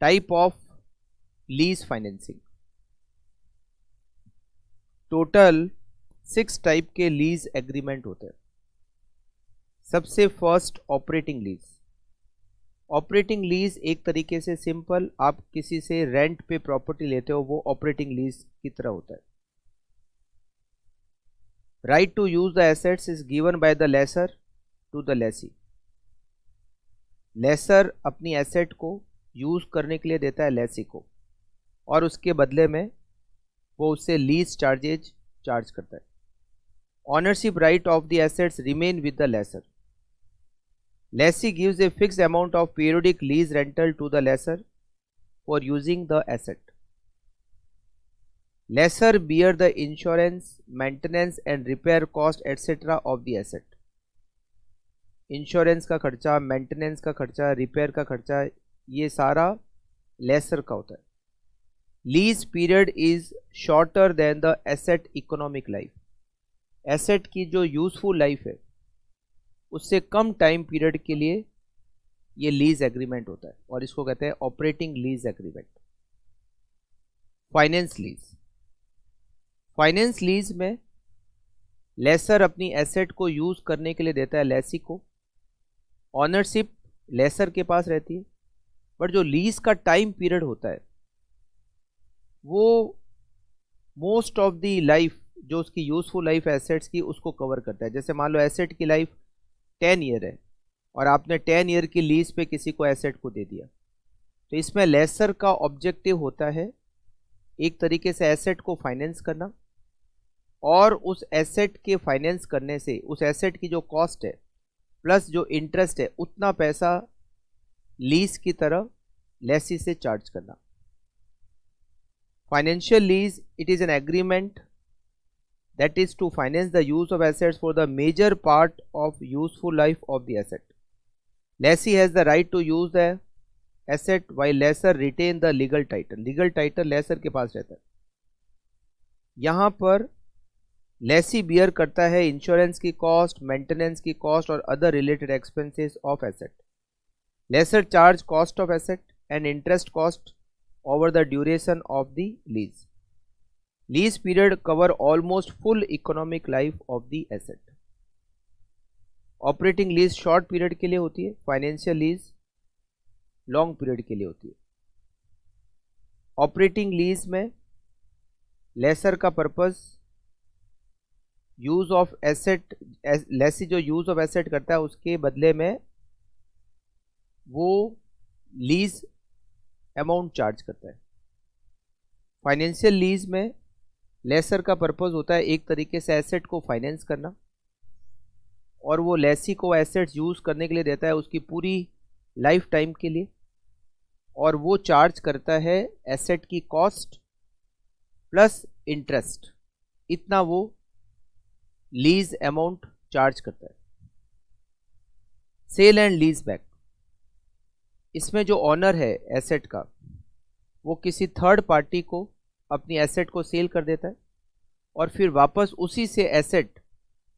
Type of lease financing. Total 6 type के lease agreement होते हैं। सबसे first operating lease. Operating lease एक तरीके से सिंपल, आप किसी से रेंट पे प्रॉपर्टी लेते हो, वो ऑपरेटिंग लीज की तरह होता है। Right to use the assets is given by the lessor to the lessee. Lessor अपनी एसेट को यूज करने के लिए देता है लेसी को, और उसके बदले में वो उससे लीज चार्जेज चार्ज करता है। Ownership right of the assets remain with the lessor. Lessee gives a fixed amount of periodic lease rental to the lessor for using the asset. Lessor bear the insurance, maintenance and repair cost etc. of the asset. Insurance का खर्चा, maintenance का खर्चा, repair का खर्चा, ये सारा laser का होता है। Lease period is shorter than the asset economic life. Asset की जो यूजफुल लाइफ है उससे कम टाइम पीरियड के लिए ये लीज एग्रीमेंट होता है, और इसको कहते हैं operating lease agreement. Finance lease. Finance lease में लेसर अपनी एसेट को यूज करने के लिए देता है लेसी को। ऑनरशिप लेसर के पास रहती है, बट जो लीज का टाइम पीरियड होता है वो मोस्ट ऑफ द लाइफ, जो उसकी यूजफुल लाइफ एसेट्स की, उसको कवर करता है। जैसे मान लो एसेट की लाइफ 10 ईयर है और आपने 10 ईयर की लीज पे किसी को एसेट को दे दिया, तो इसमें लेसर का ऑब्जेक्टिव होता है एक तरीके से एसेट को फाइनेंस करना, और उस एसेट के फाइनेंस करने से उस एसेट की जो कॉस्ट है प्लस जो इंटरेस्ट है उतना पैसा लीज की तरह लेसी से चार्ज करना। Financial lease, it is an agreement that is to finance the use of assets for the major part of useful life of the asset. Lessee has the right to use the asset while lessor retain the legal title. Legal title lessor के पास रहता है। यहाँ पर Lesi beer करता है insurance की cost, maintenance की cost और other related expenses of asset. Lessor charge cost of asset and interest cost over the duration of the lease. Lease period cover almost full economic life of the asset. Operating lease short period के लिए होती है, financial lease long period के लिए होती है। Operating lease में lessor का purpose use of asset, lessee जो यूज ऑफ एसेट करता है उसके बदले में वो लीज अमाउंट चार्ज करता है। फाइनेंशियल लीज में लेसर का पर्पस होता है एक तरीके से एसेट को फाइनेंस करना, और वो लेसी को एसेट्स यूज करने के लिए देता है उसकी पूरी लाइफ टाइम के लिए, और वो चार्ज करता है एसेट की कॉस्ट प्लस इंटरेस्ट, इतना वो लीज अमाउंट चार्ज करता है। Sale and lease back. इसमें जो ऑनर है एसेट का वो किसी थर्ड पार्टी को अपनी एसेट को सेल कर देता है और फिर वापस उसी से एसेट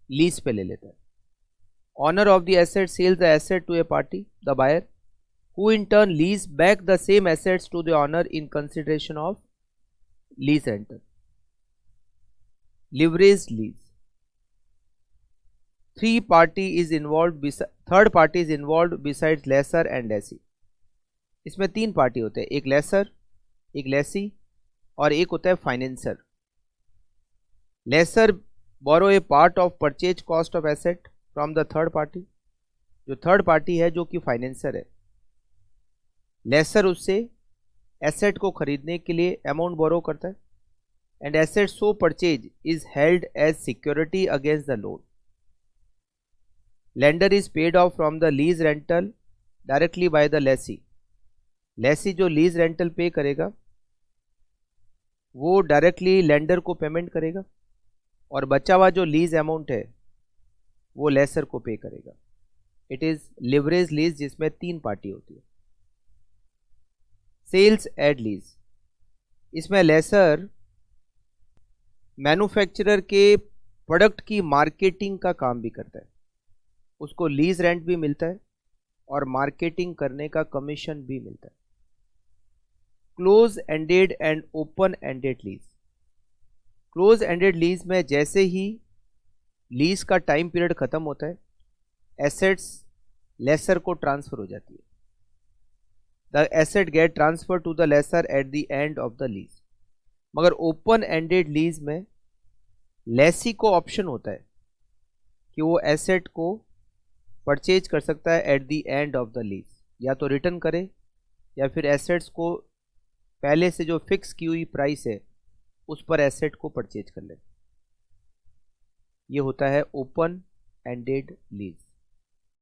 लीज पे ले लेता है। Owner of the asset sells the asset to a party, the buyer, who in turn lease back the same assets to the owner in consideration of lease rental. Leveraged lease. Third party is involved besides lessor and lessee. इसमें 3 party होते हैं, एक laser, एक लेसी और एक होता है financer. Lessor borrow a part of purchase cost of asset from the third party. जो थर्ड पार्टी है जो कि फाइनेंसर है, लेसर उससे एसेट को खरीदने के लिए अमाउंट बोरो करता है, and asset so purchase is held as security against the loan. Lender is paid off from the lease rental directly by the lessee. Lessee जो लीज रेंटल पे करेगा वो डायरेक्टली लेंडर को पेमेंट करेगा, और बचा हुआ जो लीज अमाउंट है वो लेसर को पे करेगा। इट इज लिवरेज लीज जिसमें 3 पार्टी होती है। Sales aid lease. इसमें लेसर मैन्युफैक्चरर के प्रोडक्ट की मार्केटिंग का काम भी करता है, उसको लीज रेंट भी मिलता है और मार्केटिंग करने का कमीशन भी मिलता है। Close ended and open ended lease. Close ended lease में जैसे ही लीज का टाइम पीरियड खत्म होता है, एसेट्स लेसर को ट्रांसफर हो जाती है। The asset get transfer to the lessor at the end of the lease. मगर ओपन एंडेड लीज में लेसी को ऑप्शन होता है कि वो एसेट को परचेज कर सकता है eight the end of the lease, या तो रिटर्न करे या फिर एसेट्स को पहले से जो फिक्स की हुई प्राइस है उस पर एसेट को परचेज कर ले। ये होता है ओपन एंडेड लीज।